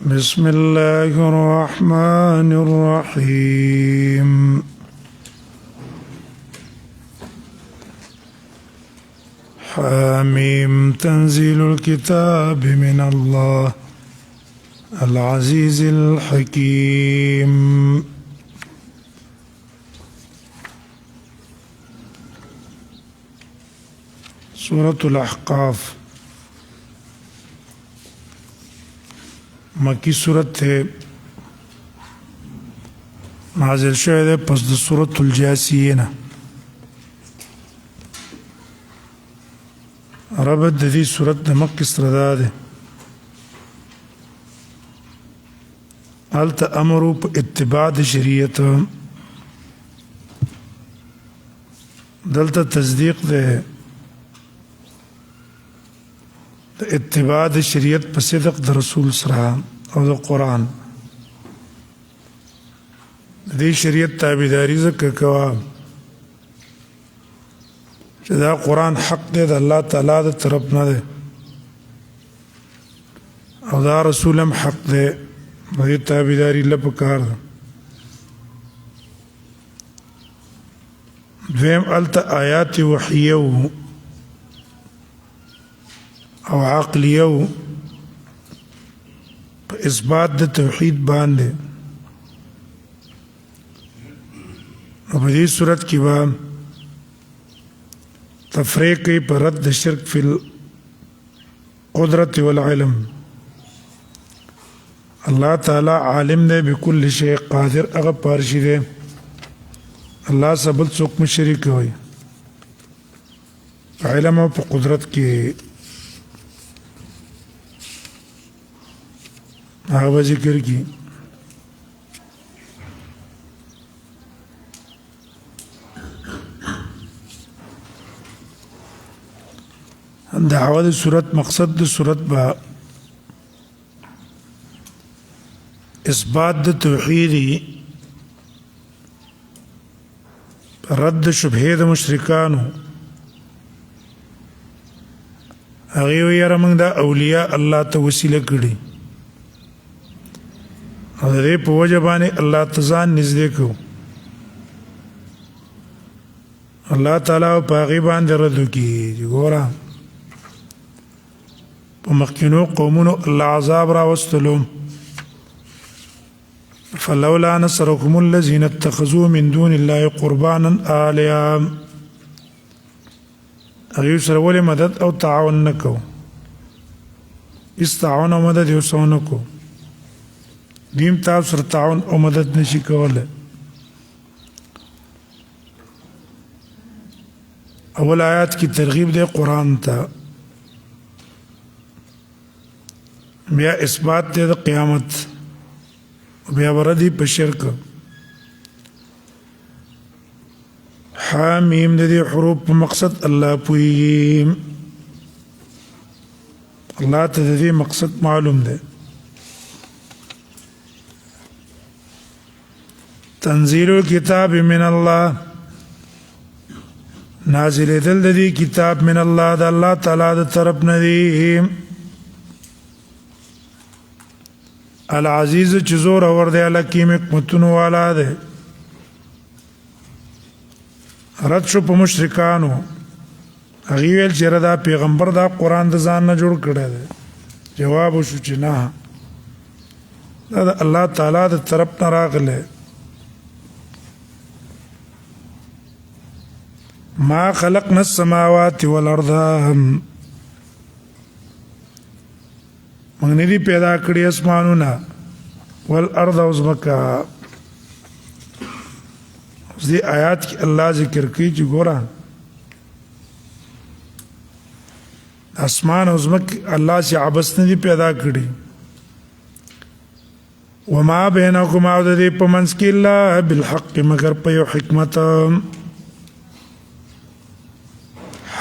بسم الله الرحمن الرحيم حميم تنزيل الكتاب من الله العزيز الحكيم سورة الأحقاف مکی صورت ہے نازل شوه ده پس د سورة الجاسیه نه ربط د دې سورت د مکی سره دا ده هلته امر په اتباع د شریعت دلته تصدیق ده د اتباع د شریعت په صدق د رسول سره او د قرآن د دې شریعت تابعداري ځکه کوه چې دا قرآن حق دی د الله تعالی د طرف نه دی او دا رسول هم حق دی د دې تابعداري له پکار ده دویم هلته آیات وحیه او عقلیو په اثبات د توحید باندې او په دې صورت کې به تفریق کوي په رد د شرک فی القدرت والعلم الله تعالی عالم دی بكل شیء قادر هغه پارشي دی الله سبل څوک مشرک وي علم او په قدرت کې هغه ذکر کی دعوه د صورت مقصد د صورت با اثبات د توحیدی رد شبهه د مشرکانو هغه یې رمنګ د اولیاء الله ته وسیله کړي او د دې په وجه باندې الله تزان نږدې کو الله تعالی په هغې باندې رد وکړي ګوره په مخکینو قومونو الله عذاب راوستلو فلولا نصركم الذين اتخذوا من دون الله قربانا آلهة هغې سره ولې مدد او تعاون نه کو استعاون او مدد یو څه ونه کو دیم تاسو سره تعاون او مدد نشي کوله اول آیات کی ترغیب دے قرآن تا بیا اثبات دے د قیامت بیا وردی په شرک حامیم دے حروف په مقصد الله پویږي الله ته دې مقصد معلوم ده تنزيل الكتاب من الله نازل دل دی کتاب من الله د الله تعالی د طرف نه دی العزیز چې زور اور دی الحکیم حکمتونو والا دی رد شو په مشرکانو هغه ویل چې دا پیغمبر دا قرآن د ځان نه جوړ کړی دی جواب شو چې نه دا د الله تعالی د طرف نه راغلی ما خلقنا السماوات والارض موږ نه دي پیدا کړی اسمانونه والارض او ځمکه اوس دې آیات کې الله ذکر کوي چې ګوره اسمان او ځمکه الله چې عبث نه دي پیدا کړي وما بینکما او د دې په منځ کې الله بالحق مگر په یو حکمت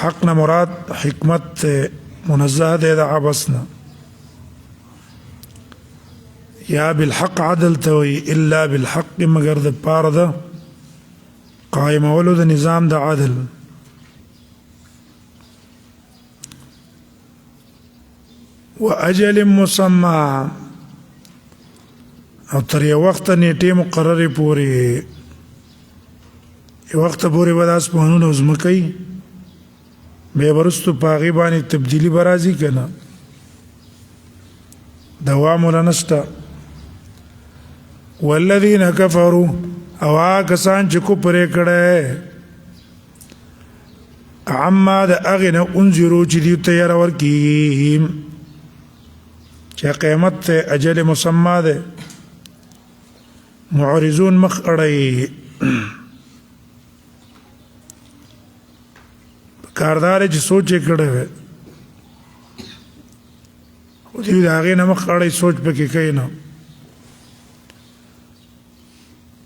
حق نه مراد حکمت منزه ده د عبث نه یا بالحق عدل توي الا بالحق مگر د پاره ده قائم اولو د نظام د عدل واجل مسمى او تر یو وخت نیټه مقرره پورې یو وخت پورې به دا اسمانونه ځمکې بیا ورستو په هغې باندې تبدیلي به راځي که نه دوام ولا نشته والذین کفروا او هغه کسان چې کفر یې کړی عما د هغې نه انذرو چې دوی ته یاره ورکېږي چې قیامت ته اجل مسمى دی معرضون مخ اړوي کاردار چې سوچ یې کړی وی خو دوی د هغې نه مخ اړوي سوچ پکې کوي نه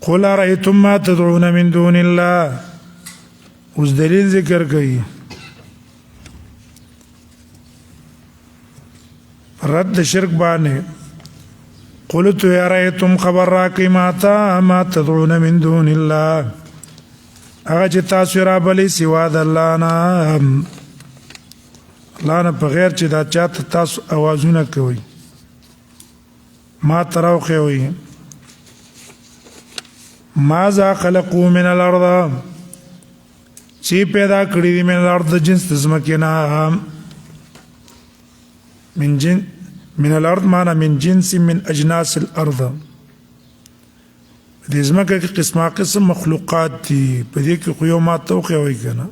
قل ارأیتم ما تدعون من دون الله اوس دلیل ذکر کوي رد شرک باندې قلت یا رأیتم خبر راکړئ ماته ما تدعون من دون الله هغه چې تاسو رابلئ سوا د الله نه الله نه بغیر چې دا چاته تاسو اوازونه کوئ ما ته راوښیوئ ماذا خلقوا من الارض چې پیدا کړي دي من الارض جنس د ځمکې نه من الارض معنا من جنس من اجناس الارض د ځمکې کې قسمه قسم مخلوقات دي په دې کې خو یو ما ته وښیوئ که نه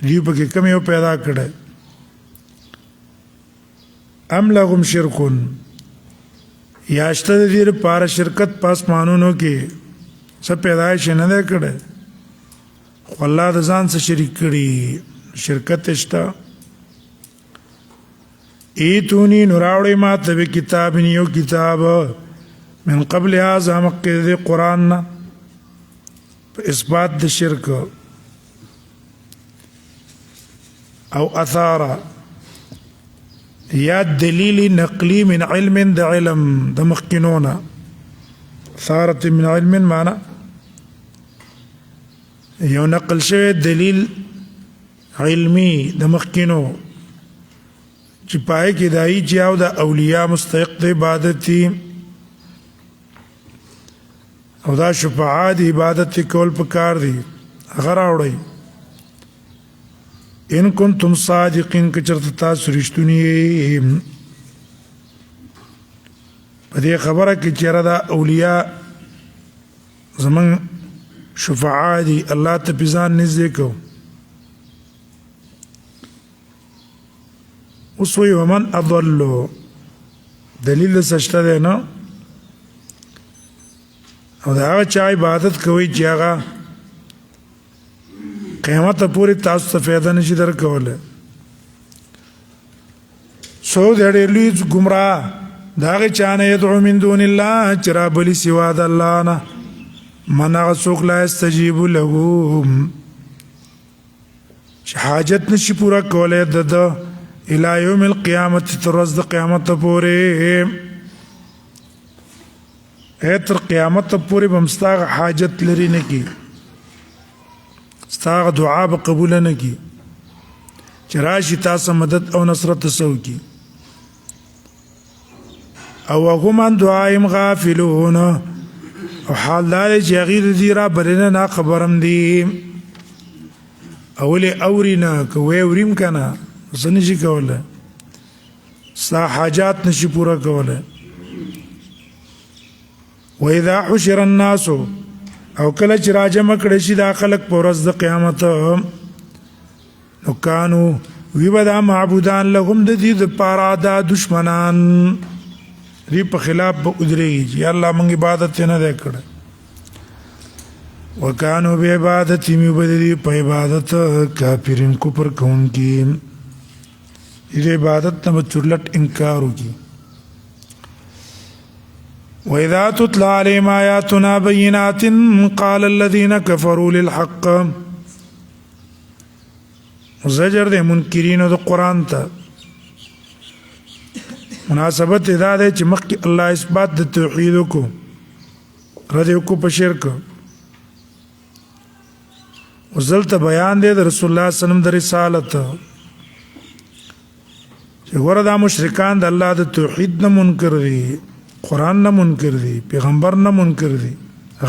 دوی پکې کوم یو پیدا کړی ام لهم شرکون یا شته د دې لپاره شرکت په اسمانونو کې څه پیدایش نه دی کړی خو الله د ځان څخه شریک کړي شرکت شته ایتونی نراوړئ ما ته بکتاب یو کتاب من قبل هذا مخکې د قرآن نه په اثبات د شرک او اثاره یا دلیل نقلی من علم د علم د مخکینونه اثارة من علم معنا یو نقل شوی دلیل علمی د مخکینو چې پای کې دای چې او د اولیاء مستحق د عبادت دي او دا شفاعت عبادت کول پکار دي هغه راوړئ ان کنتم صادقین که چېرته تاسو رښتوني یې په دې خبره کې چېرې دا اولیاء زموږ شفاعا دي الله ته پې ځان نږدې کوو اوس وایي ومن اضلو دلیل د څه شته دی نه او د هغه چا عبادت کوئ چې هغه قیامت پورې تاسو ته فایده نشي درکولی څوک دی ډېر لوی ګمراه د هغې چا نه یدعو من دون الله چې رابلي سوا د الله نه من هغه څوک لا یستجیب له چې حاجت نشي پوره کولی د ده الى یوم القیامت تر ورځ د قیامت پورې تر قیامت پورې به هم ستا حاجت لري نه کي ستا دعا به قبوله نه کي چې راشي تاسو مدد او نصرت څه وکړي او هم عن دعائهم غافلون او حال دا دی چې هغوی د دې رابلنه نه خبرم دي اولې اوري نه که وی اوریم که نه څه نشي کولی ستا حاجات نشي پوره کولی واذا حشر الناس او کله چې راجمع کړی شي دا خلک په ورځ د قیامت نو کانو وی به دا معبودان لهم د دې دپاره دا دشمنان دې په خلاف به ودرېږي چې الله موږ عبادت یې نه دی کړی وکانو بعبادتهم وي به د دې په عبادت کافرین کفر کوونکي دې عبادت نه به چورلټ انکار وکړي وإذا تتلى عليهم آياتنا بينات قال الذين كفروا للحق زجر دے منکرین د قرآن ته مناسبت دا دی چې مخکې الله اثبات د توحید کو رد کو په شرک وزلته بیان دی د رسول الله صلی الله علیه وسلم د رسالت چې ګوره دا مشرکان د الله د توحید نه منکر دي قرآن نه منکر دي پیغمبر نه منکر دي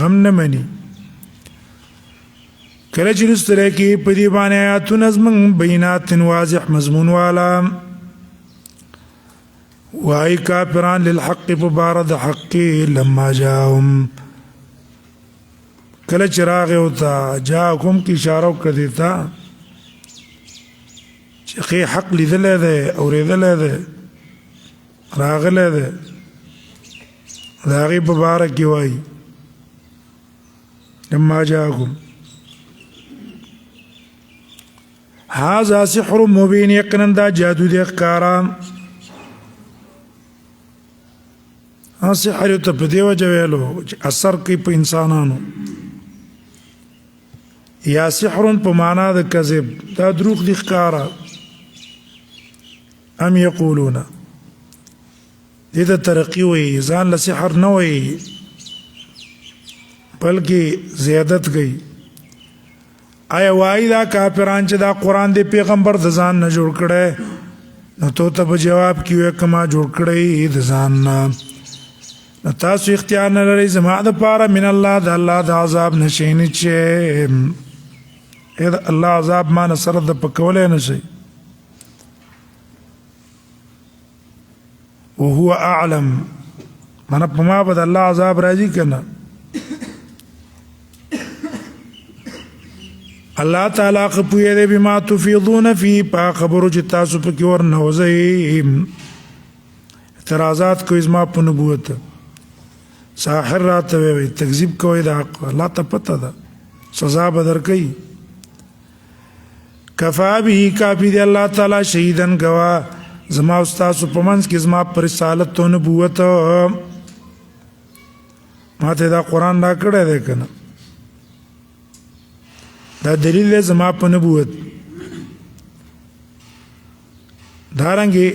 غم نه مني کله چې لستره کې په دې باندې آیاتونه زموږ بینات واضح مضمون والا وای کافران للحق ببارد حق لما جاءهم کله چې راغی او تا جاءكم کی اشاره وکړه تا چې حق لیدل دی اورېدل دی راغله ده دا غي مبارک وای لما جاءكم هذا سحر مبين يقينا دا جادو دي ښکارا سحر ته په دی وجه ویلو اثر کوي په انسانانو یا سحر په معنا د کذب دا دروغ دي ښکارا ام یقولون دې ته ترقی وي ځان له سحر نه وي بلکې زیادت گئی آیا وای دا کافران چې دا قران دی پیغمبر د ځان نه جوړ کړي نو ته په جواب کې وې کما جوړ کړي د ځان نه تاسو اختیار نه لرئ زما د پاره من الله د الله د عذاب نشین چې الله عذاب ما نه سره د پکولې نشي وهو اعلم من په ما بد الله عذاب راځي کنه الله تعالی خپوی دې بما تفیضون فی پا خبرو چې تاسو په کې ورنوځي اعتراضات کوي زما په نبوت ساحر راته وي تکذیب کوي دا الله ته پته ده سزا بدر کوي کفا به کافی دی الله تعالی شهیدن گوا زما استاد په منځ کې زما پر رسالت او نبوت ماته دا قران را کړی دی کنه دا دلیل دی زما په نبوت دارنګي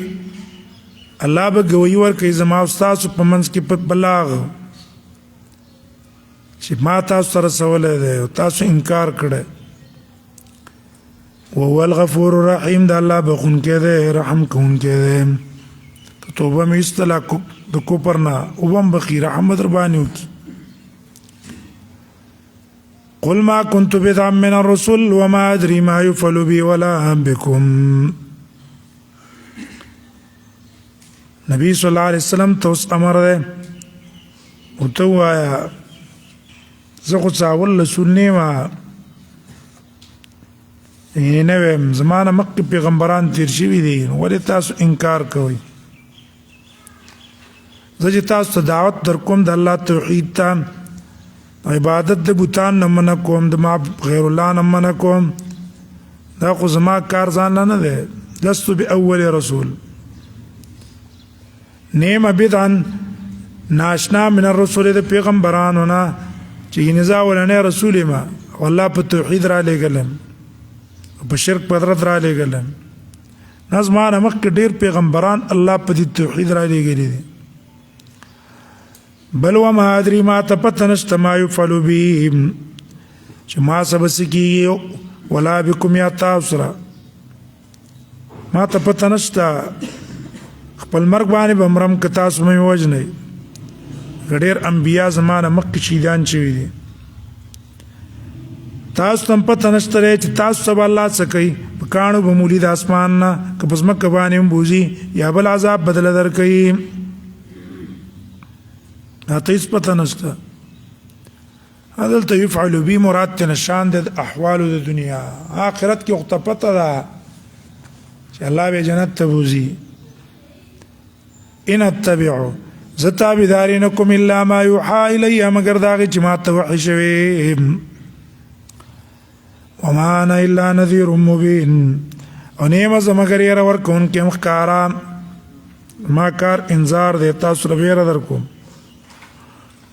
الله به گوی ورکړي زما استاد په منځ کې په بلاغ چې ما تاسو سره سوال دی او تاسو انکار کړی وهو الغفور الرحیم دا الله بخون کې دی رحم کون کې دی توبه مې استلا د کوپرنا او بم بخیر رحم در باندې وکي قل ما كنت بدعا من الرسل وما ادري ما يفعل بي ولا بكم نبی صلی الله علیه وسلم توس امر ده او تو آیا زه خو څاول سنی ما نه ویم زمانه مکه پیغمبران تیر شوي دي ولې تاسو انکار کوئ زه چې تاسو ته دعوت در کوم د الله توحید ته عبادت د بوتان نه منع کوم د غیر الله نه منع کوم دا خو زما کار ځان نه دی لست باول رسول نعم بدعا ناشنا من الرسول د پیغمبرانو نه چې نزا ولنه رسول ما والله په توحید را لګلم په شرک بدرت را لګلم نظمانه مخک ډیر پیغمبران الله په دې توحید را لګلې دي بل وما ادري ما تپتنشت ما يفعل بهم چې ما سبسکی ولا بكم یا تاسرا ما تپتنشت خپل مرګ باندې بمرم ک تاسو مې وجنې غډیر انبیا زمانه مکه شیدان چوي دي تاسو تم پتنشتره چې تاسو سبا الله سکی پکانو بمولي د اسمان نه ک پس مکه باندې بوزي یا بل عذاب بدل درکې هاتیس پتنشته هذا يفعل بي مراد تنشان د احوال د دنیا آخرت کې وخت پته ده چې الله به جنت ته بوزي ان اتبعوا زتابدارینکم الا ما يوحى الي مگر داغه چې ما ته وحی شوی وما انا الا نذير مبين انیم زمگر ير ور کون کې مخکارا ما کار انذار دیتا سره ویره در کوم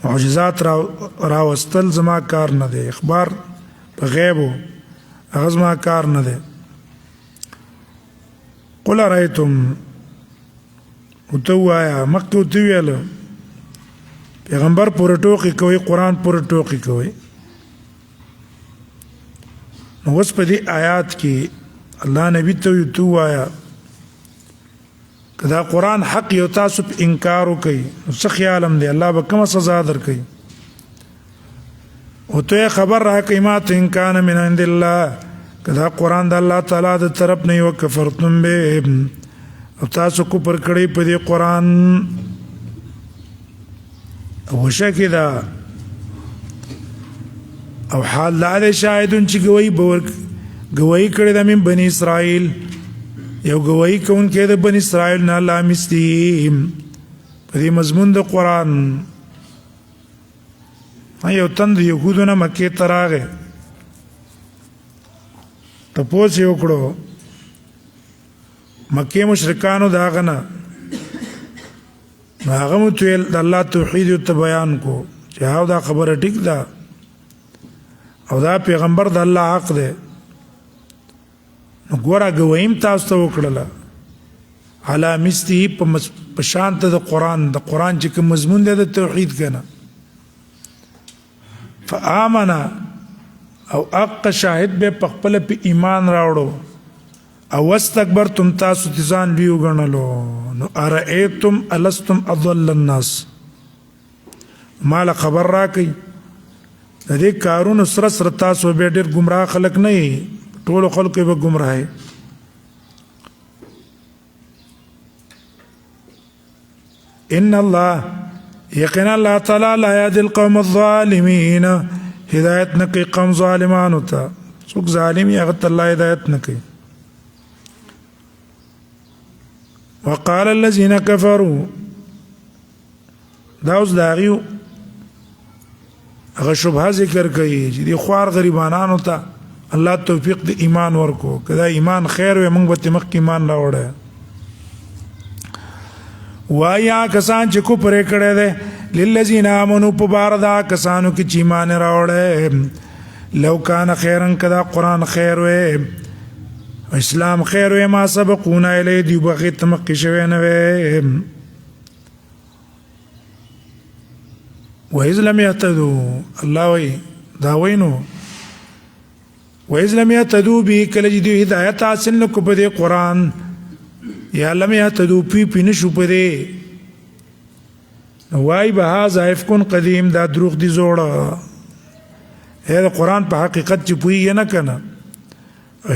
معجزات راوستل زما کار نه دی اخبار په غیبو هغه زما کار نه دی قل رايتم وتوایا مکه تو ویل پیغمبر پر ټوکی کوي قران پر ټوکی کوي نو اوس په دې آیات کې الله نبی ته وتوایا کدا قرآن حق یو تاسو په انکار وکړي نو څه خیال هم دی الله به کومه سزا درکړي او ته خبر راکړي ما ته ان کان من عند الله کدا قرآن د الله تعالی د طرف نه یو کفرتم به او تاسو کو پر کړي په دې قرآن او شکه دا او حال لا شاهدون چې گوئی کړي د من بني اسرائیل یو گوئی کون کې د بني اسرائیل نه الله مستي په دې مضمون د قرآن یو تند یهودونه مکه ته راغی تپوس یې وکړو مکه مشرکانو د هغه نه هغه مو د الله توحید ته بیان کو چې هاو دا خبره ټیک ده او دا پیغمبر د الله حق دی نو ګوره ګویم تاسو ته وکړله علا مستی په شان ته د قرآن چې کوم مضمون دی د توحید کنه فآمنا او اق شاهد به په خپل په ایمان راوړو او واستكبرتم تاسو ځان لیو غنلو نو ارئیتم الستم اضل الناس مال خبر راکې د دې کارونو سره تاسو به ډېر گمراه خلک نه یې ټول خلک به گمراه ان الله یقینا الله تعالی لا يهدي القوم الظالمين هدایت نکي قوم ظالمانو ته څوک ظالم یې هغه الله هدایت نکي وقال الذين كفروا داوس داغیو هغه شبهه ذکر کوي چې دی خوار غریبانو ته الله توفیق د ایمان ورکو کدا ایمان خیر وي موږ به مخ ایمان راوړل وایا کسان چې کو پرې کړه ده للذین آمنوا پباردا کسانو کې چې ایمان راوړل لو کان خیرن کدا قرآن خیر وي اسلام خیر وي ما سبقونا الی دی بغیت مخ شوی نه وي وإذ لم يهتدوا الله وي دا وینو وإذ لم يهتدوا به کله چې دوی هدایت حاصل نکړو په دې قرآن یا لم يهتدوا پی نشو په دې وای به هاذا افکن قدیم دا دروغ دي زوړه دا قرآن په حقیقت چې پوهیږي نه کنه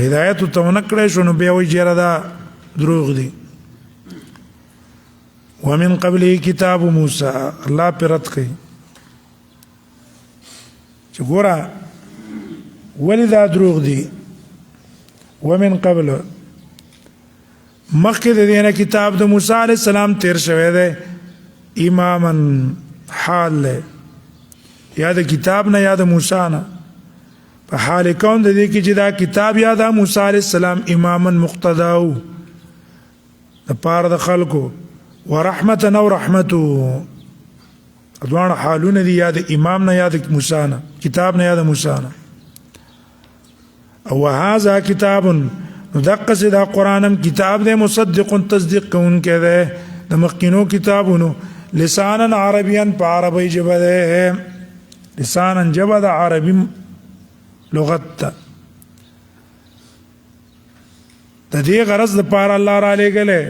هدایت ته نه کړی شو نو بیا وایي چېرې دا دروغ دي ومن قبله کتاب موسی الله پې رد کوي چې ګوره ولې دا دروغ دي ومن قبل مخکې د دې نه کتاب د موسی علیه السلام تیر شوی دی اماما حال دی یا د کتاب نه یا د موسی نه په حال کون د دې کې چې دا کتاب یا د موسی علیه السلام اماما مقتداو د پاره د خلکو ورحمتا او رحمتو دوان حالونه دي یا د امام نه یا د موسی نه کتاب نه یا د موسی نه او هذا کتاب ندقس دا قرآنم کتاب دے مصدق تصدیق کون کے دے دا مخینو کتابونو لسانا عربیا پا عربی جبا دے لسانا جبا دا عربی لغت تا دا دی غرض دا پار اللہ را لے گلے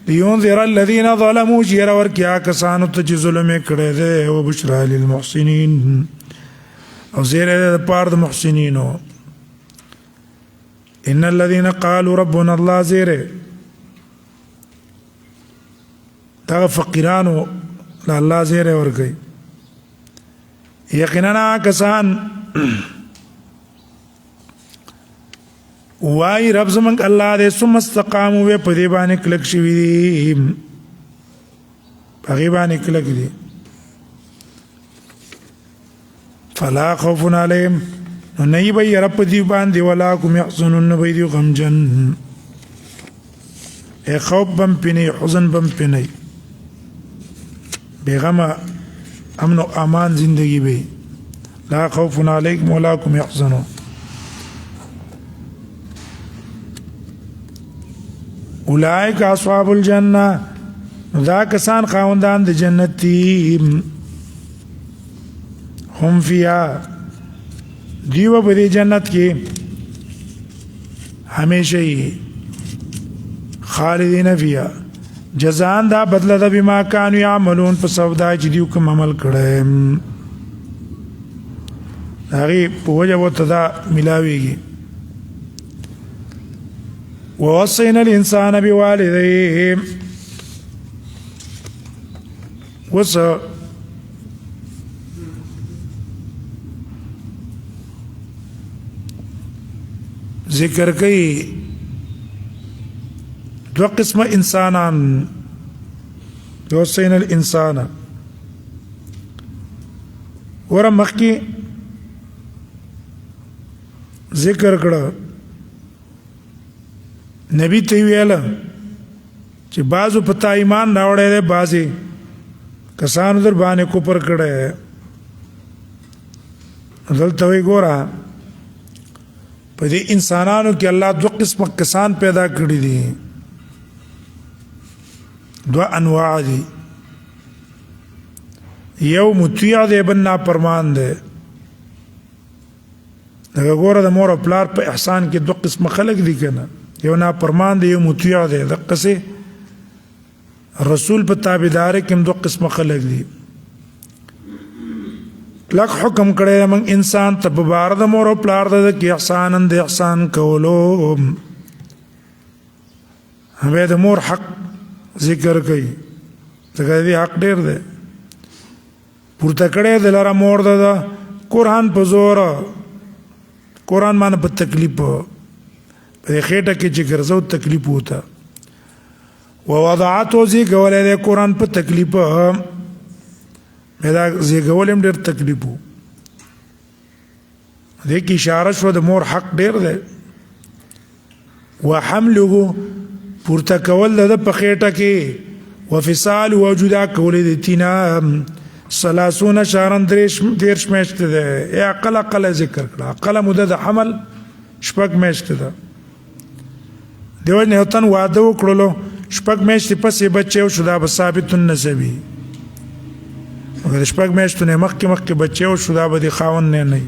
لینذر الذین ظلموا جیر ورکیا کسانو تجی ظلمے کڑے دے و بشرا للمحسنین او زیر دا پار دا محسنینو ان الذين قالوا ربنا الله زيره دا فقیرانو لا الله زیره ورګي یقینا کسان وای رب زمنګ الله دې ثم استقاموا و په دې باندې کلک شي وي په دې باندې کلک دي فلا خوف عليهم نو نه به رب دې باندې ولا کوم يحزنون به دې غمجن خوف بم پني حزن بم پني بغم امن و امان زندگی به لا خوف علیکم ولا هم يحزنون اولئک اصحاب الجنه ذا کسان خاوندان د جنت دي هم فيها دیو په جنت کې همیشه خالدین فيها جزان دا بدله ده بما كانوا يعملون په سبب دا چې دوی کوم عمل کړی هغې په وجه ورته دا ملاویږي ووصينا الإنسان بوالديه وس ذکر کوي دو قسم انسانان وصينا الإنسان ورا مخکې ذکر کړه نبی ته ویل چې بعضو په تا ایمان راوړی دی بعضې کسانو در باندې کفر کړی دلته وایي ګوره په دې انسانانو کې الله دو قسمه کسان پیدا کړي دي دو انواع دي یو مطیع دی بل نافرمان دی لکه ګوره د مور او پلار په احسان کې دو قسمه خلک دي که نه یو نافرمان دی یو مطیع دی دقسې رسول په تابعدارۍ کې هم دو قسمه خلک دي کلک حکم کړی دی موږ انسان ته په باره د مور او پلار د کې احسانا د احسان کولو بیا د مور حق ذکر کوي ځکه د دې حق ډېر دی پورته کړی د لره مور د قرآن په زور قرآن معنی په تکلیف په دې خېټه کې چې ګرځو تکلیف وته ووضعته زیږولی دی قرآن په تکلیف دا زیږول هم ډېر تکلیف و دې کې اشاره شوه د مور حق ډېر دی وحمله پورته کول د ده په خېټه کې وفصال او جدا کول د تینا 30 شهرا 30 میاشتې ده یا اقل ذکر کړه اقل موده د حمل 6 میاشتې ده دیو نه وطن واده وکړلو 6 میاشتې پسې بچی وشو دا به ثابت النسبي مګر 6 میاشتو نه مخکې بچی وشو دا به د خاوند نه نه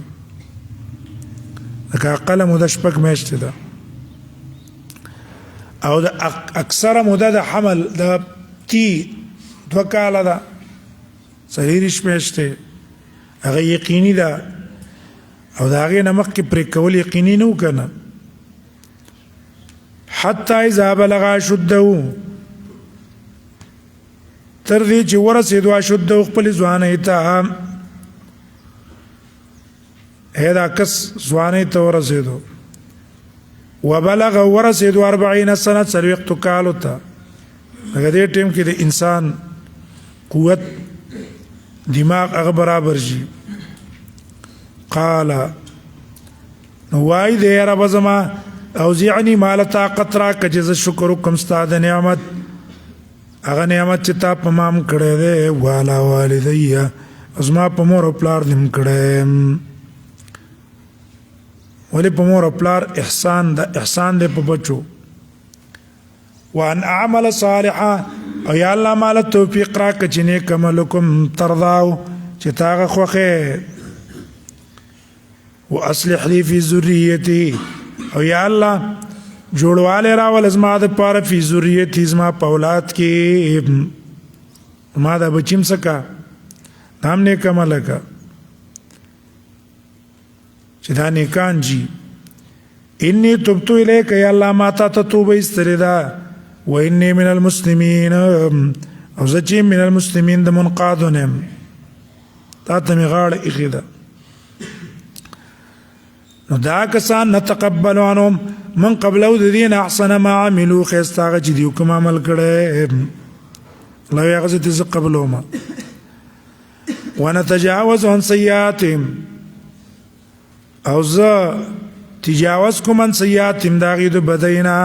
لکه اقل موده 6 میاشتې ده او د اکثره موده د حمل د 2 کاله ده 30 میاشتې هغه یقیني ده او د هغې نه مخکې پرې کول یقیني نه و که نه حتی اذا بلغ اشده تر دې چې ورسېدو اشده خپلې ځوانۍ ته دا کس ځوانۍ ته ورسېدو وبلغ ورسېدو 40 سنه 40 کالو ته لکه دې ټیم کې د انسان قوت دماغ هغه برابر شي قال وای دې رب زما اوزعني مال طاقت را کجز شکر کوم ستاد نعمت هغه نعمت چې تا په مام کړی دی والا والدیا ازما په مور او پلار دې کړی ولې په مور او پلار احسان دې په بچو وان اعمل صالحا او یا الله مال توفیق را کچ نیک عملکم ترضاو چې تاغه خوخه واصلح لي في ذريتي او یا الله جوړواله راول ازما د پاره فی ذریتی ازما په اولاد کې ما دا بچیم سکا نام نیک عمل کا چې دا نیکان جی انی تبتو الیک یا الله ما تا توبه استریدا و انی من المسلمین او زچی من المسلمین د منقادونم تا ته می غاړه اخیدا نو دا کسان نتقبل عنهم من قبلو د دین احسن ما عملو خیستاغه چې دیو کوم عمل کړي الله یې غزه دې قبلو ما ونتجاوز عن سیئاتهم او زه تجاوز کوم عن سیئاتهم دا غي د بدینا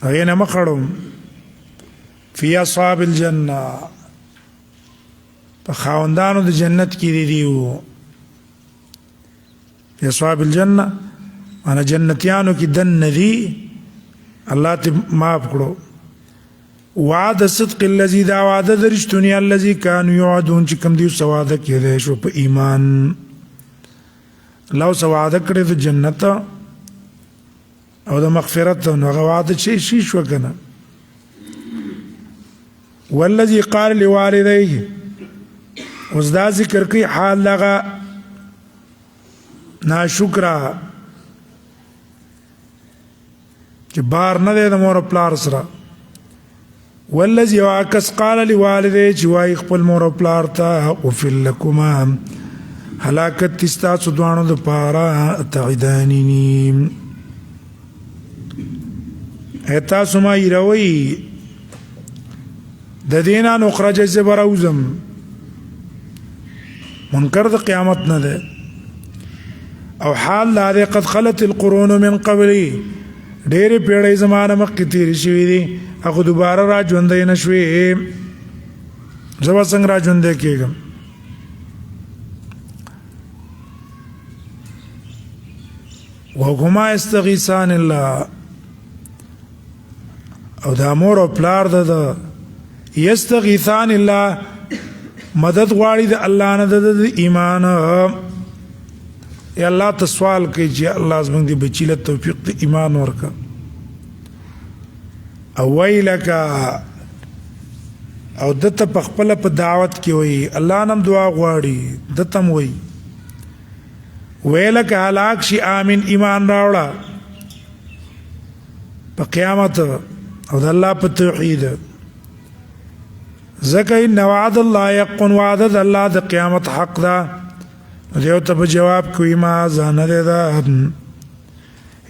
هغه نه مخړم فی اصحاب الجنه په خاوندانو د جنت کې دیو فی اصحاب الجنه انا جنتیانو کی دن ندی الله ته معاف کړو وعد صدق الذي دا وعده درشتونی الذي كانوا يوعدون چې کوم دی سواده کېده شو په ایمان الله سواده کړی د جنت او د مغفرت نو هغه وعده شي شو کنه والذي قال لوالديه اوس دا ذکر کوي حال دغه ناشکره چې بار نه دی د مور او پلار سره. والذي واکس قال لوالديه چې وایي خپل مور او پلار ته اوفل لکما هلاکت ستاسو دوانو د پاره تعدانینی تاسو ما یروي د دینا نخرج زبر اوزم منکر د قیامت نه ده او حال لا قد خلت القرون من قبلي ډېر پیړۍ زمانه مخکې تېرې شوي دي هغه دوباره را ژوندی نه شوې زه به څنګه را ژوندی کېږم. وهما یستغیثان الله او دا مور او پلار د یستغیثان الله مدد غواړي د الله نه د ایمان یا الله ته سوال کوي چې الله زموږ د بچی له توفیق د ایمان ورکړه. او ویلک او دته په خپل په دعوت کې وي الله نم دعا غواړي دته م وي ویلک هلاک شي امین ایمان راوړه په قیامت او د الله په توحید زکه ان وعد الله يقن وعد الله د قیامت حق ده. دیو ته جواب کوي ما ځان ده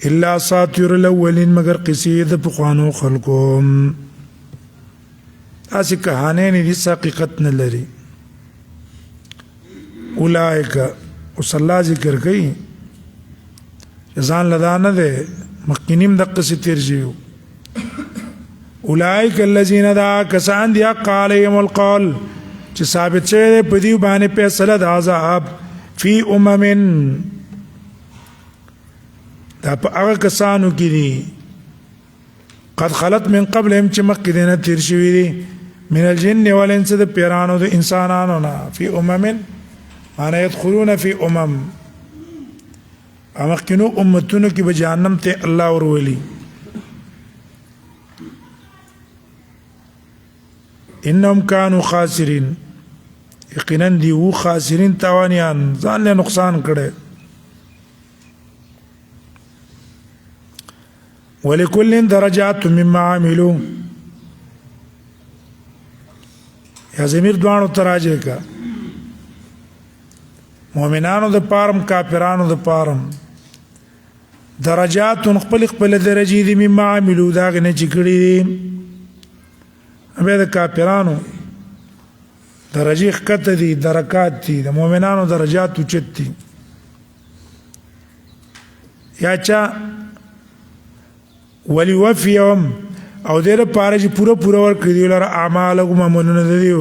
الا ساطر الاولین مگر قصید پخوانو خلقو اسی کہانی نه دي حقیقت نه لري. اولئک وصلی الله ذکر کوي ځان لدا نه ده مخکینیم د قصې تیر شيو. اولئک الذین دا کسان دي قالهم القول چې ثابت شوی په دې باندې فیصله د عذاب فی دا په هغه کسانو کې دي قد خلت من قبلهم چې مخکې دینه تیر شوي دي من الجن والانس د پیرانو د انسانانو نه فی معنی يدخلون فی مخکینو امتونو کې به جهنم ته الله ورولي. انهم كانوا خاسرين یقینا دی وو خاسرین تاوانیان ځان له نقصان کړي. ولكل درجات مما عملوا یا زمیر دوانو تراجه کا مؤمنانو د پارم کافرانو د پارم درجات خپل خپل درجې دي مما عملوا دا غنه چې کړي ابه د کافرانو درجې ښکته دي درکات دي د مؤمنانو درجات اوچت دي. یا چا وليوفيهم او دې لپاره چې پوره ورکړي لره اعمالهم عملونه دي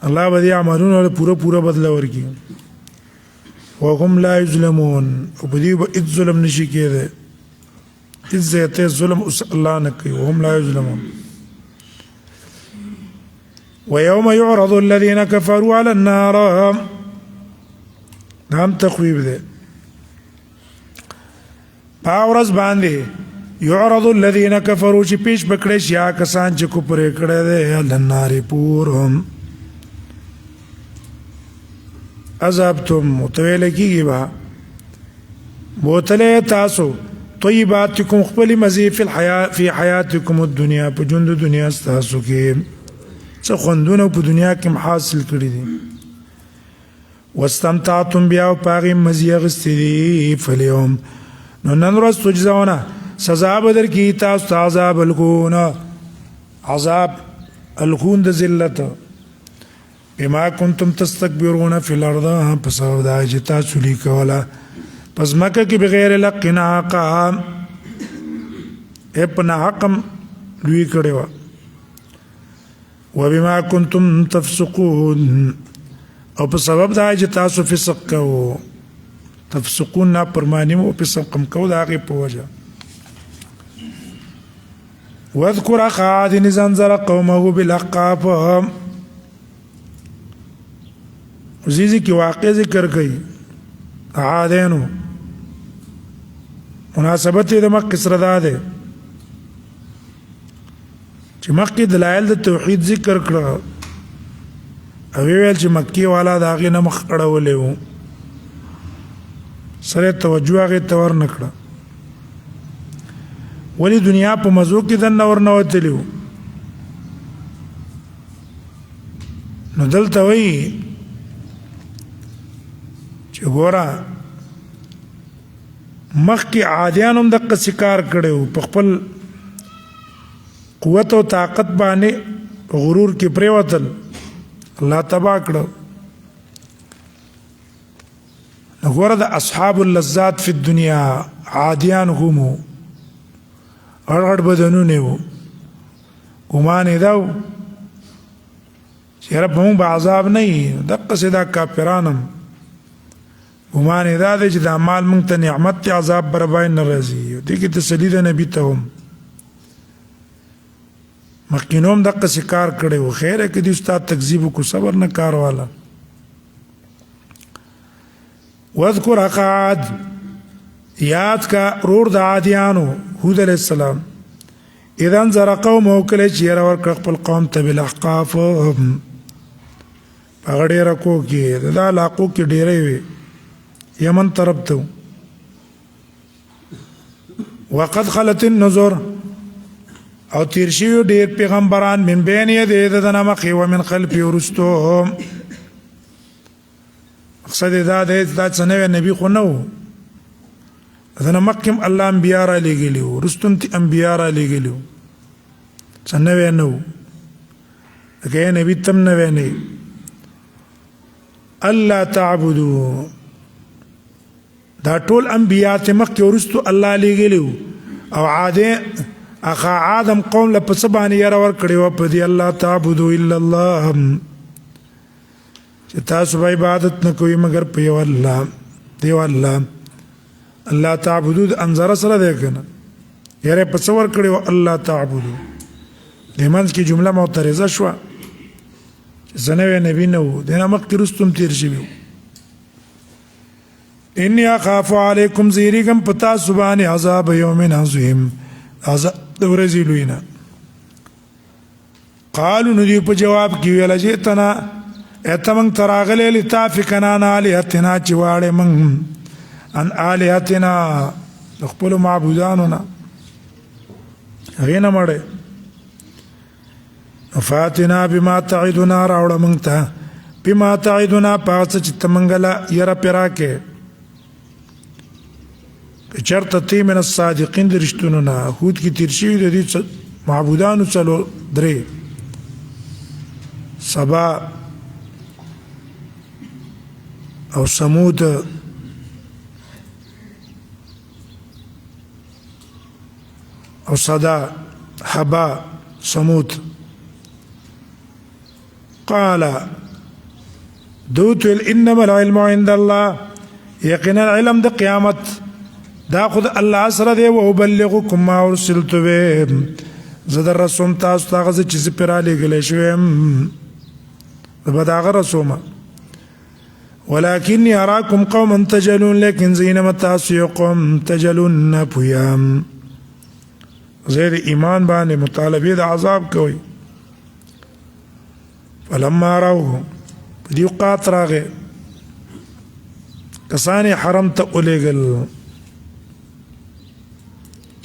الله به دې عملونه پوره بدله ورکړي. وهم لا يظلمون او بدی به ظلم نشي کېده عزت ظلم الله نه کوي. وهم لا يظلمون. ويوم يعرض الذين كفروا على النار هم تخويب ده باورز باندې يعرض الذين كفروا چې پیش بکړي شیا کسان چې کوپر کړه ده على النار پورهم عذابتم متویل کیږي با بوتله تاسو طيباتكم خپل مزي في حياتكم الدنيا په ژوند دنیا تاسو کې څه خوندونه په دنیا کې حاصل کړی دي. واستمتعتم بیا او پاغي مزي غستې فاليوم نو نن ورځ تجزاونه سزا بدر کی تاسو عذاب الخون عذاب الخون د ذلت بما كنتم تستكبرون في الارض فسبب دا چې تاسو لیکولا پس مکه کې بغیر لقنا حق اپنا حکم لوی کړو وبما كنتم تفسقون او په سبب دا چې تاسو فسق کوو تفسقون نه پرمانی او فسق کم کوو دا غي په وجه. واذكر اخا عاد نزنزر قومه بالاحقاف وزيزي کی واقع ذکر کړي عادینو مناسبت د مکه سره ده چې مخکې دلایل د توحید ذکر کړه او ویل چې مکی والا د هغې نه مخ اړولی و سره توجه هغې ته ورنه کړه ولې دنیا په مزو کې دننه ورنوتلي وو نو دلته وایي چې ګوره مخکې عادیان هم دقسې کار کړی وو په خپل قوت او طاقت باندې په غرور کې پرېوتل الله تباه کړه نو ګوره د اصحاب اللذات فی الدنیا عادیان هم وو غټ غټ بدنونه وو ګمان یې دا و چې رب موږ به عذاب نه وي دقسې دا کافران هم ګمان یې دا دی چې دا مال موږ ته نعمت دی عذاب برابر نه راځي دې کې تسلي ده نبي ته هم مخکینو هم دقسې کار کړی و خیره که دې استاد تکذیب وکړو صبر نه کار والا واذکر اخا عاد یاد کا رور د عادیانو هود علیہ السلام اذا انذر قومه کله چې یې راورکړه خپل قوم ته بالاحقاف هغه ډېره کو کې دا علاقو کې ډېرې وي یمن طرف ته وقد خلت النذر او تیر شوي ډېر پیغمبران من بین یدی د نه مخې و من خلفې وروستو مقصد یې دا دی دا څه نوی نبي خو نه و د نه مخکې هم الله انبیا را لېږلي وو وروستو هم انبیا را لېږلي وو څه نوی نه و لکه یې نبي ته هم نوی نه الله تعبدو دا ټول انبیا ته مخکې وروستو الله لېږلي وو او عادي اخا عادم قوم له په څه باندې یاره ورکړې وه په دې الله تعبدو الا الله چې تاسو به عبادت نه کوئ مګر په یو الله دیو الله الله تعبدو د انظره سره دی که نه یاره په څه ورکړې وه الله تعبدو دې منځ کې جمله معترضه شوه چې څه نوی نبي نه و دې نه مخکې وروستو هم تېر شوي وو انی اخاف علیکم زیریږم په تاسو باندې عذاب یوم عظیم عذاب د ورځې لوی نه قالو نو دوی په جواب کې ویل جئتنا ایته موږ ته راغلی لتافکنا عن آلهتنا چې واړې موږ عن آلهتنا د خپلو معبودانو نه هغې نه مړې فاتنا بما تعدنا راوړه موږ ته بما تعدنا په هغه څه چې ته موږ له یره پرې راکې چرته تی من الصادقین د رښتونو نه هود کې تیر شوي د دې معبودانو څلور درې سبا او ثمود او صدا حبا ثمود قال دوت انما العلم عند الله یقینا علم د قیامت دا خود الله سره دی او بلغکم ما ارسلت به زه در رسوم تاسو ته هغه چې زه پرې رالیږلی شوی یم زه به د هغه رسومه ولکنی اراکم قوما تجهلون لیکن زه ینم تاسو یو قوم تجهلون نه پوهیم زه د ایمان باندې مطالبې د عذاب کوئ فلما راوه په دې اوقات راغی کسان یې حرم ته ولېږل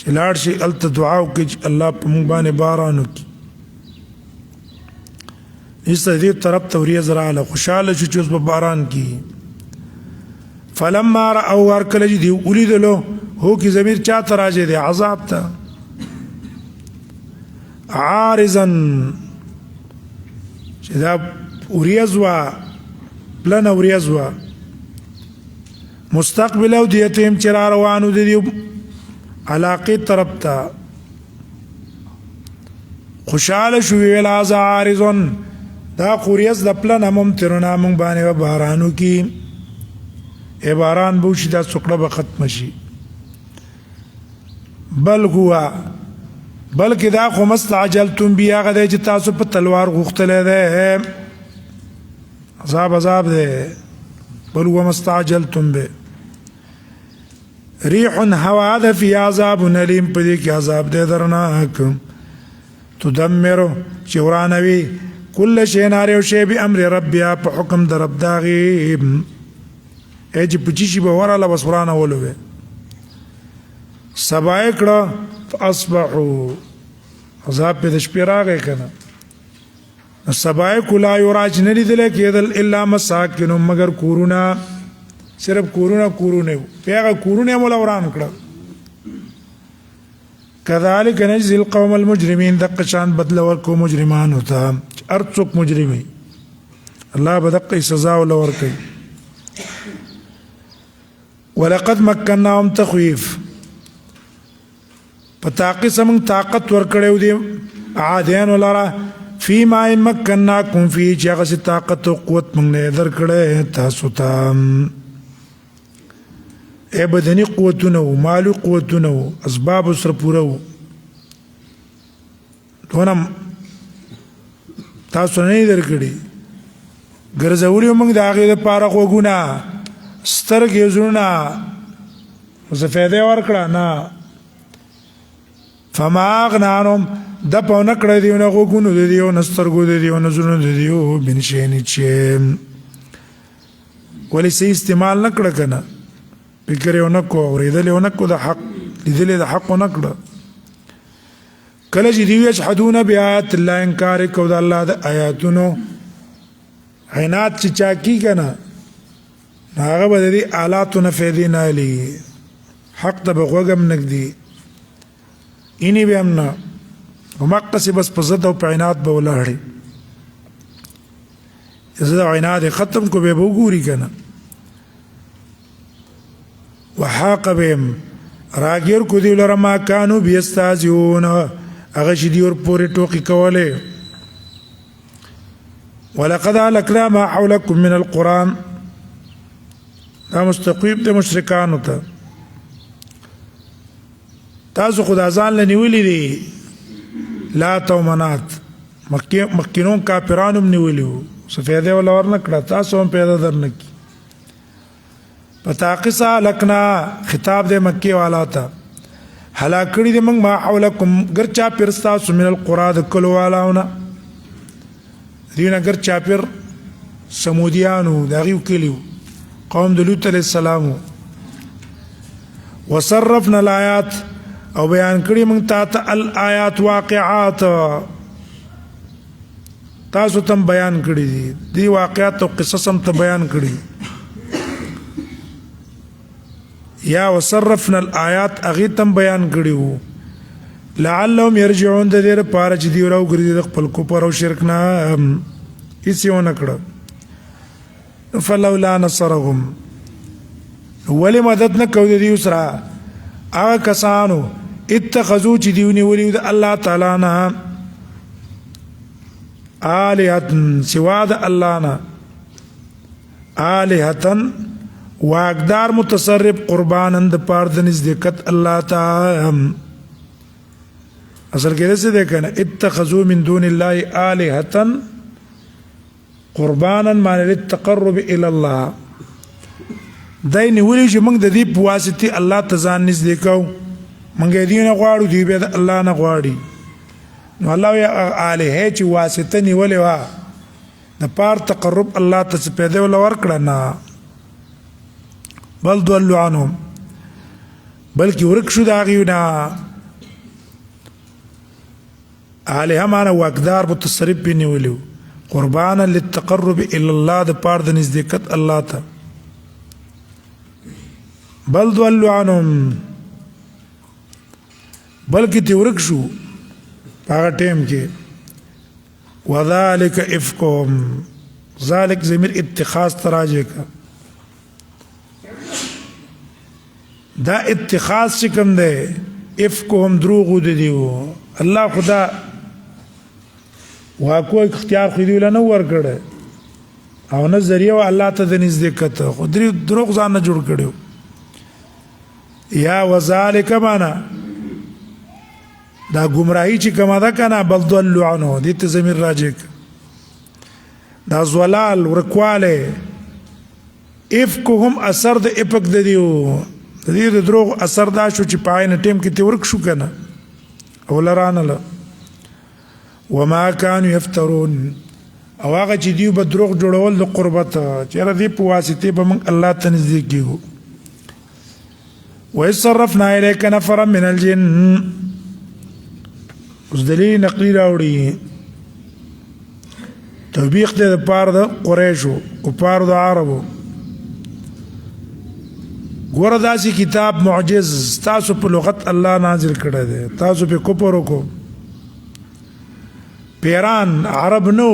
چې لاړ شي هلته دعا وکړي چې الله په موږ باندې باران وکړي ایسته دې طرف ته وریځ راغله خوشحاله شو چې اوس به باران کېږي فلما رأوا هر کله چې دوی ولیدلو هو کې ضمیر چا ته راجع دی عذاب ته عارضا چې دا وریځ وه پلنه وریځ وه مستقبل اودیتهم چې را روانو د دې علاقې طرف ته خوشحاله شو ویل هذا عارض دا خوریز د پلنه ممطرنا موږ باندې به باران وکړي ای باران به وشي دا څوکړه به ختمه شي بل هو بلکې دا خو مستعجلتم بی هغه دی چې تاسو په تلوار غوښتلی دی عذاب دی بل هو مستعجلتم به ریح هوا ده فی عذاب علیم په دې کې عذاب دی درناک تدمر چې ورانوي کل شی هر یو شی بامر ربها په حکم د رب داغي چې پچی شي به وراله بس ورانولو وي سبا یې کړه فاصبحوا عذاب په د شپې راغی که نه سبا یې کلا یراج نه لیدلی کېدل الا مساکنهم مګر کورونه صرف کورونه وو بیا هغه کورونه یې مولا وران کړه كذلك نجزي القوم المجرمين دق شان بدل ورکو مجرمانو ته هر څوک مجرمي الله به دقې سزا وله ورکوي ولقد مكناهم تخويف په تاقي سمون طاقت ورکړیو دي عادیانو لره فيما مكناكم فيه چې هغه طاقت او قوت موږ نه درکړی تاسو ته بدني قوتونه و مالي قوتونه و اسباب سره پوره و دونه تاسو نه درکړي ګرځولي موږ د هغې دپاره غوږونه سترګې زړونه څه فایده ورکړه نه فما اغنى عنهم دپه ونه کړی دي نه غوږونو د دي او نه سترګو د دي او نه زړونو د دي من شیئن چې ولې څه استعمال نه کړه که نه فکر یې ونه کړو اورېدل یې ونه کړو د حق لیدل یې د حق ونه کړه کله چې دوی یجحدون بآیات الله انکار یې کوو د الله د آیاتونو عناد چې چا کي که نه نو هغه به د دې آلاتو نه فایدې نه اخلي حق ته به غوږ هم نږدي اینې به هم نه همقسې بس په ضد او په عناد به ولاړې زه د عناد یې ختم کو بیا به وګوري که نه وحاق بهم راګیر کو دی لره ما کانو بیستهزئون هغه چې دوی ورپورې ټوقې کولې ولقد اهلکنا ما حولکم من القرآن دا مستقیب د مشرکانو ته تاسو خو دا ځان له نیولي دي لات او منات مخکینو کافرانو هم نیولي وو څه فایده یې وله ورنه کړه تاسو هم پیدا درنه کړي فتاقصا لکنا خطاب دے مکی والا تا هلاک کړي دي موږ ما حولکم ګر چاپېر ستاسو من القرآ د کلو والاونه دوی نه ګر چاپېر سمودیانو د هغې کلي قوم د لوط علیه السلام وصرفنا الآیات او بیان کړي موږ تا ته الآیات واقعات تاسو تم بیان کړي دي دی واقعات او قصص هم ته بیان کړي یا وصرفنا الآیات هغې تم بیان کړي وو لعلهم یرجعون د دې لپاره چې دوی راوګرځي د خپل کفر او شرک نه هېڅ یې ونه کړه فلولا نصرهم ولې مدد نه کوو د دوی سره هغه کسانو اتخذو چې دوی نیولي د الله تعالی نه آلهة سوا د الله نه آلهة واقدار متصرف قربانا د پاره د نزدېکت الله ته اصل کې څه ده کنه اتخذوا من دون الله آلهة قربانا معنی للتقرب الى الله دای نیولي چې موږ د دې په واسطه الله ته ځان نږدې کوو موږ دې نه غواړو دوی به د الله نه غواړي نو الله یا الهه چې واسطه نیولې وه د پاره تقرب الله ته څه پیدا ولا ورکړه نه بل ضلوا عنهم بلکې ورک شو د هغې نه الهه معنی واقدار متصرف پې نیولي وو قربانا للتقرب الى الله د پاره د نزدېکت الله ته بل ضلوا عنهم بلکې تی ورک شو په هغه ټیم کې وذلک افکهم ذلک ضمیر اتخاذ ته راجع کا دا اتخاذ چې کوم دی افکهم دروغ د دیو الله خدا واکو اختیار خو دوی له نه ورکړی او نه ذریعه و الله ته د نزدېکت خو دروغ ځان نه جوړ کړی یا وذلک معنا دا گمراهی چې کومه ده که نه بل ضلوا عنه دې ته ضمیر راجع دا زولال ورکوالی افکهم اثر د افک د دیو د دې د دروغ اثر دا شو چې په عین ټیم کې ته ورک شو که نه او لرانله وما كانوا يفترون او هغه چې دیو به دروغ جوړول د قربت چېرې دی په واسطه به موږ الله ته نږدې کیږو وإذ صرفنا إليك نفرا من الجن اوس دلیل نقلی راوړي توبیخ دی د پاره د قریشو کفارو د عربو ګوره داسې کتاب معجز تاسو په لغت الله نازل کړی دی تاسو په کفر وکړو پیران عرب نو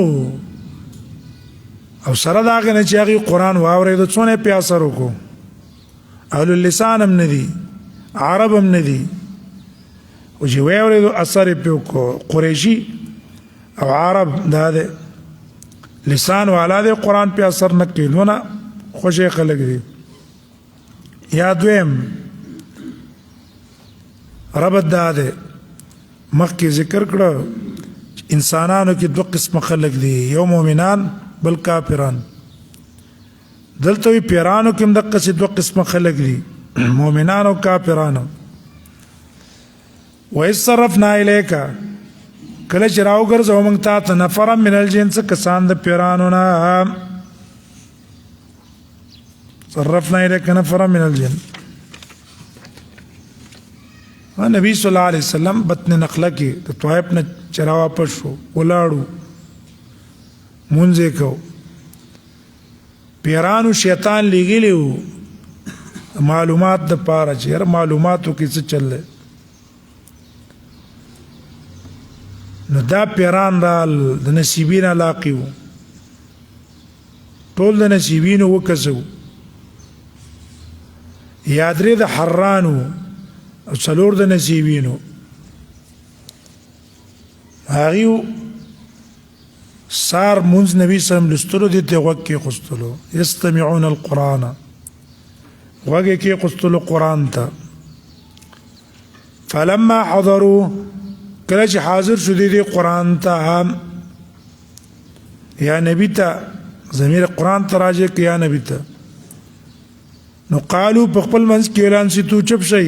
او سره د هغې نه چې هغې قرآن واورېدو څونه یې پې اثر وکړو اهل اللسان هم نه دي عرب هم نه دي او چې واورېدو اثر یې پې وکړو قریشي او عرب دا دی لسان والا دی قرآن پې اثر نه کوي نونه خوشې خلک دي یا دویم ربط دا دی مخکې ذکر کړه انسانانو کې دو قسم خلک دي یو مؤمنان بل کافران دلته وی پیرانو کې هم دقسې دو قسم خلک دي مؤمنان او کافرانو وإذ صرفنا إليك کله چې راوګرځو موږ تا ته نفرا من الجن څه کسان د پیرانو نه صرفنا إليك نفرا من الجن نبی صلی الله علیه وسلم بطن نخله کې د طائف نه چې راواپس شو ولاړو مونځ یې کو پیرانو شیطان لېږلی و معلومات د پاره چې هر معلوماتو کې څه چل دی نو دا پیران رال د نصیبین علاقې و ټول د نصیبینو وکسو یا درې د حرانو او څلور د نصیبینو هغې سار منځ نبی سلم لستلو دې ته غوږ کېښوستلو یستمعون القرآن غوږ یې کېښوستلو قرآن ته فلما حضروا کله چې حاضر شو دې قرآن ته یا نبی ته ضمیر قرآن ته راجع که یا نبی ته نو قالو په خپل منځ کې اعلان شي تو چپ شئ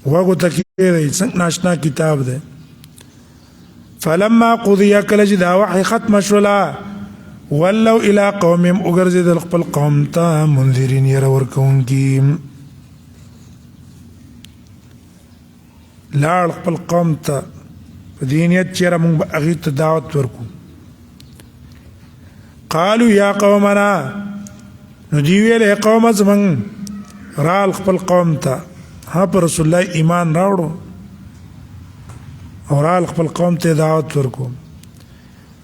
غوږو ته کښېږدئ څنګه ناشنا کتاب دی فلما قضي کله چې دا وحی ختمه شوله ولوا الى قومهم وګرځېدل خپل قوم ته منذرین یره ورکوونکي لاړ خپل قوم ته په دې نیت چې یاره موږ به هغې ته دعوت ورکو قالوا یا قومنا نو دوی ویل قومه زموږ رال خپل قوم ته ها پر رسول الله ایمان راوړو او رال خپل قوم ته دعوت ورکو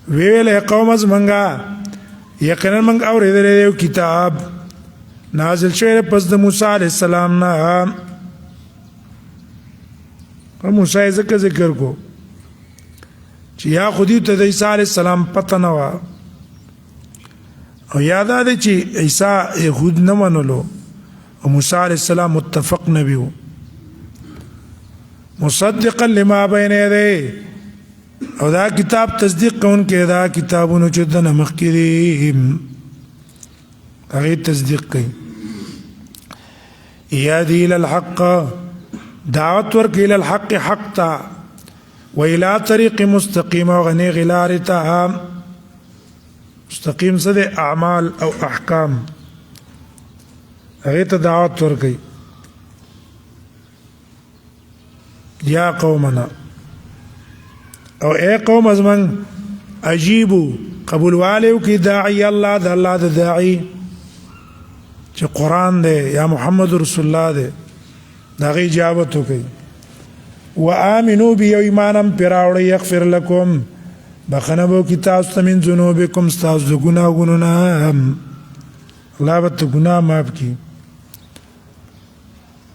ویل قوم زمونږه یقینا موږ اورېدلی دی کتاب نازل شوی پس د موسی علیه السلام نه موسی یې ځکه ذکر کو چې یا خو دې ته د عیسی علیه السلام پته نه وه او یا دا دی چې عیسی یهود نه منلو او موسی علیه السلام متفق نبی و مصدقا لما بین یدیه او دا کتاب تصدیق کوونکی دا کتابونو چې دنه مخکې دي هغې تصدیق کوي یهدی الی الحق دعوت ورکوي الی الحق حق ته و الی طریق مستقیم او غنیغې لارې ته مستقیم څه دی اعمال او احکام هغې ته دعوت ورکوي یا قومنا او اے قوم ازمن عجیبو قبول والیو کی داعی اللہ دا اللہ دا داعی چې قرآن دے یا محمد رسول اللہ دے دا غی اجابتو کی و آمنو بی او ایمانم پیراوڑی یغفر لکم بخنبو کی تاستا من ذنوبکم ستاس دو گناہ گنونا اللہ بات گناہ ماب کی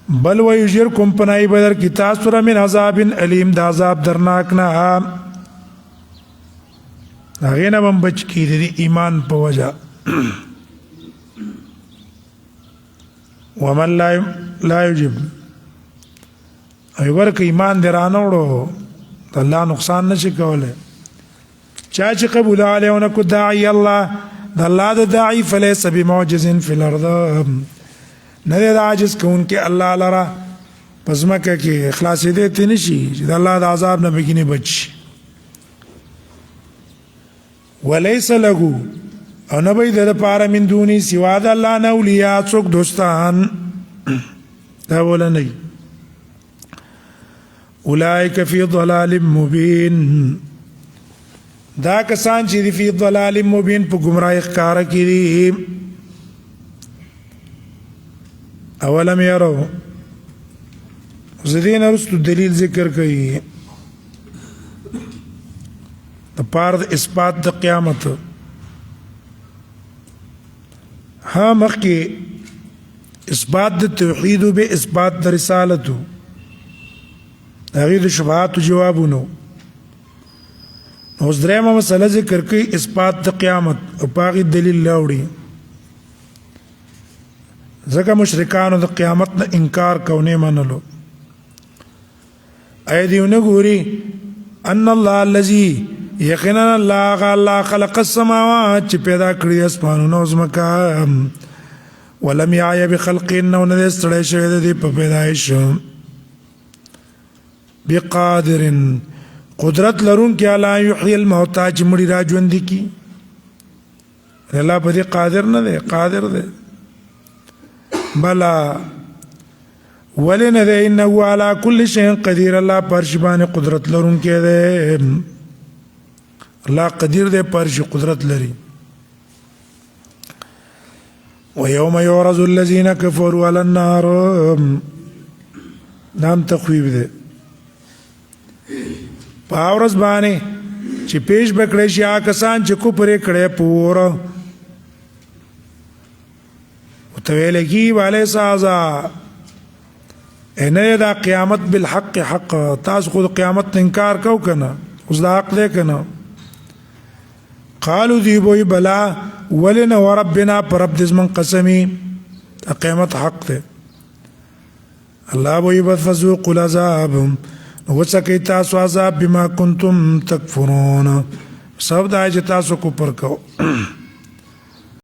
بل ویجرکم پنائی بدر کی تاسر من عذاب علیم دا عذاب درناک نا غینا بم بچ کی دی ایمان پا وجہ ومن لا یجب ایور که ایمان دی رانوڑو اللہ نقصان نشی کولے چاچی قبول علیونکو داعی اللہ دا اللہ دا داعی فلیس بمعجز فی الارض ندی دا عاجز کون کہ اللہ لرا پزمکہ کی اخلاصی دیتی نشی چې دا اللہ دا عذاب نبگینی بچ وليس له او نه به د پاره من دوني سوا د الله نه اولیاء څوک دوستان دا ولنی اولئک فی ضلال مبین دا کسان چې دی فی ضلال مبین په گمراهی ښکارا کې دي اولم یرو زدین ارستو دلیل ذکر کوي د پاره د اثبات د قیامت ها مخکې اثبات د توحید به اثبات د رسالت هغه د شبهات جوابونو اوس درېمه مسله ذکر کوي اثبات د قیامت او پاغي دلیل لاوړي ځکه مشرکانو د قیامت نه انکار کونه منلو اې دیونه ګوري ان الله الذي یقینا الله خلق السماوات چې پیدا کړی اسمانونه او ځمکه ولم يعي بخلقهن ونه ستړی شوی دی په پیدایش بقادر قدرت لرون کې الله یحیی الموتى چې مړي را ژوند کی الله په دې قادر نه دی قادر دی بلا ولن ذا انه على كل شيء قدير الله پرشبان قدرت لرون کې دی الله قدیر دی پرش قدرت لري ويوم يعرض الذين كفروا على النار نام تخویب دی پاورز باندې چې پیش بکړی شي کسان چې کوپر کړي پور او تویل کی والے سازا ان دا قیامت بالحق حق تاسو خو قیامت انکار کو کنه اوس دا حق دی کنه قالوا ذي بوي بلا ولنا وربنا برب من قسمي قیامت حق دی الله بوي فذوقوا العذاب وسکی تاسو عذاب بما کنتم تکفرون سبب دا چې تاسو کو پر کو